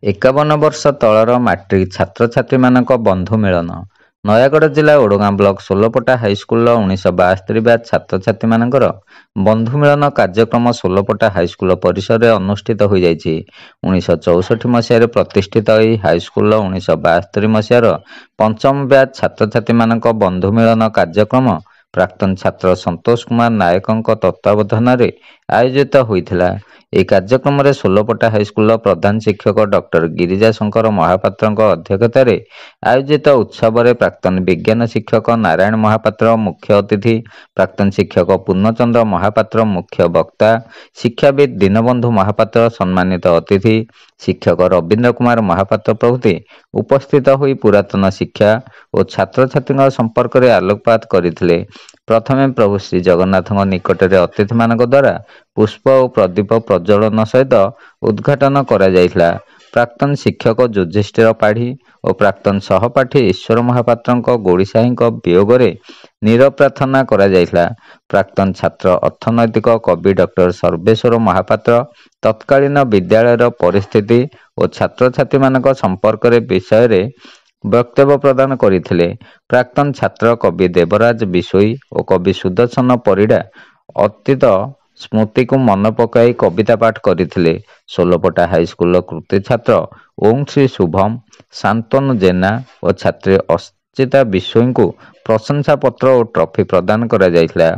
51 ବର୍ଷ ତଳର ମାଟ୍ରିକ ଛାତ୍ରଛାତ୍ରୀମାନଙ୍କ ବନ୍ଧୁ ମିଳନ। ନୟାଗଡ଼ ଜିଲ୍ଲା ଓଡ଼ଗାଁ ବ୍ଲକ ଷୋଲପଟା ହାଇସ୍କୁଲର 1972 ବ୍ୟାଚ୍ ଛାତ୍ରଛାତ୍ରୀମାନଙ୍କର ବନ୍ଧୁ ମିଳନ କାର୍ଯ୍ୟକ୍ରମ ଷୋଲପଟା ହାଇସ୍କୁଲ ପରିସରରେ ଅନୁଷ୍ଠିତ ହୋଇଯାଇଛି। 1964 ମସିହାରେ ପ୍ରତିଷ୍ଠିତ ଏହି ହାଇସ୍କୁଲର 1972 ମସିହାର ପଞ୍ଚମ ବ୍ୟାଚ୍ ଛାତ୍ରଛାତ୍ରୀମାନଙ୍କ ବନ୍ଧୁ ମିଳନ କାର୍ଯ୍ୟକ୍ରମ ପ୍ରାକ୍ତନ ଛାତ୍ର ସନ୍ତୋଷ କୁମାର ନାୟକଙ୍କ ତତ୍ତ୍ୱାବଧାନରେ ଆୟୋଜିତ ହୋଇଥିଲା। ଏହି କାର୍ଯ୍ୟକ୍ରମରେ ଷୋଲପଟା ହାଇସ୍କୁଲର ପ୍ରଧାନ ଶିକ୍ଷକ ଡକ୍ଟର ଗିରିଜା ଶଙ୍କର ମହାପାତ୍ରଙ୍କ ଅଧ୍ୟକ୍ଷତାରେ ଆୟୋଜିତ ଉତ୍ସବରେ ପ୍ରାକ୍ତନ ବିଜ୍ଞାନ ଶିକ୍ଷକ ନାରାୟଣ ମହାପାତ୍ର ମୁଖ୍ୟ ଅତିଥି, ପ୍ରାକ୍ତନ ଶିକ୍ଷକ ପୂର୍ଣ୍ଣଚନ୍ଦ୍ର ମହାପାତ୍ର ମୁଖ୍ୟ ବକ୍ତା, ଶିକ୍ଷାବିତ୍ ଦୀନବନ୍ଧୁ ମହାପାତ୍ର ସମ୍ମାନିତ ଅତିଥି, ଶିକ୍ଷକ ରବୀନ୍ଦ୍ର କୁମାର ମହାପାତ୍ର ପ୍ରଭୃତି ଉପସ୍ଥିତ ହୋଇ ପୁରାତନ ଶିକ୍ଷା ଓ ଛାତ୍ରଛାତ୍ରୀଙ୍କ ସମ୍ପର୍କରେ ଆଲୋକପାତ କରିଥିଲେ। ପ୍ରଥମେ ପ୍ରଭୁ ଶ୍ରୀ ଜଗନ୍ନାଥଙ୍କ ନିକଟରେ ଅତିଥିମାନଙ୍କ ଦ୍ୱାରା ପୁଷ୍ପ ଓ ପ୍ରଦୀପ ପ୍ରଜ୍ୱଳନ ସହିତ ଉଦ୍ଘାଟନ କରାଯାଇଥିଲା। ପ୍ରାକ୍ତନ ଶିକ୍ଷକ ଯୁଧିଷ୍ଠିର ପାଢ଼ୀ ଓ ପ୍ରାକ୍ତନ ସହପାଠୀ ଈଶ୍ୱର ମହାପାତ୍ରଙ୍କ ଗୋଡ଼ିସାହିଙ୍କ ବିୟୋଗରେ ନୀରବ ପ୍ରାର୍ଥନା କରାଯାଇଥିଲା। ପ୍ରାକ୍ତନ ଛାତ୍ର ଅର୍ଥନୈତିକ କବି ଡକ୍ଟର ସର୍ବେଶ୍ୱର ମହାପାତ୍ର ତତ୍କାଳୀନ ବିଦ୍ୟାଳୟର ପରିସ୍ଥିତି ଓ ଛାତ୍ରଛାତ୍ରୀମାନଙ୍କ ସମ୍ପର୍କରେ ବିଷୟରେ ବକ୍ତବ୍ୟ ପ୍ରଦାନ କରିଥିଲେ। ପ୍ରାକ୍ତନ ଛାତ୍ର କବି ଦେବରାଜ ବିଶୋଇ ଓ କବି ସୁଦର୍ଶନ ପରିଡ଼ା ଅତୀତ ସ୍ମୃତିକୁ ମନେ ପକାଇ କବିତା ପାଠ କରିଥିଲେ। ଷୋଲପଟା ହାଇସ୍କୁଲର କୃତି ଛାତ୍ର ଓଂଶ୍ରୀ ଶୁଭମ, ଶାନ୍ତନୁ ଜେନା ଓ ଛାତ୍ରୀ ଅର୍ଚ୍ଚିତା ବିଶୋଇଙ୍କୁ ପ୍ରଶଂସା ପତ୍ର ଓ ଟ୍ରଫି ପ୍ରଦାନ କରାଯାଇଥିଲା।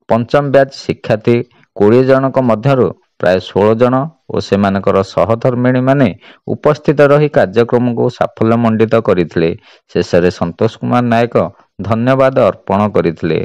ପଞ୍ଚମ ବ୍ୟାଚ୍ ଶିକ୍ଷାର୍ଥୀ 20 ଜଣଙ୍କ ମଧ୍ୟରୁ ପ୍ରାୟ 16 ଜଣ ଓ ସେମାନଙ୍କର ସହଧର୍ମିଣୀମାନେ ଉପସ୍ଥିତ ରହି କାର୍ଯ୍ୟକ୍ରମକୁ ସାଫଲ୍ୟମଣ୍ଡିତ କରିଥିଲେ। ଶେଷରେ ସନ୍ତୋଷ କୁମାର ନାୟକ ଧନ୍ୟବାଦ ଅର୍ପଣ କରିଥିଲେ।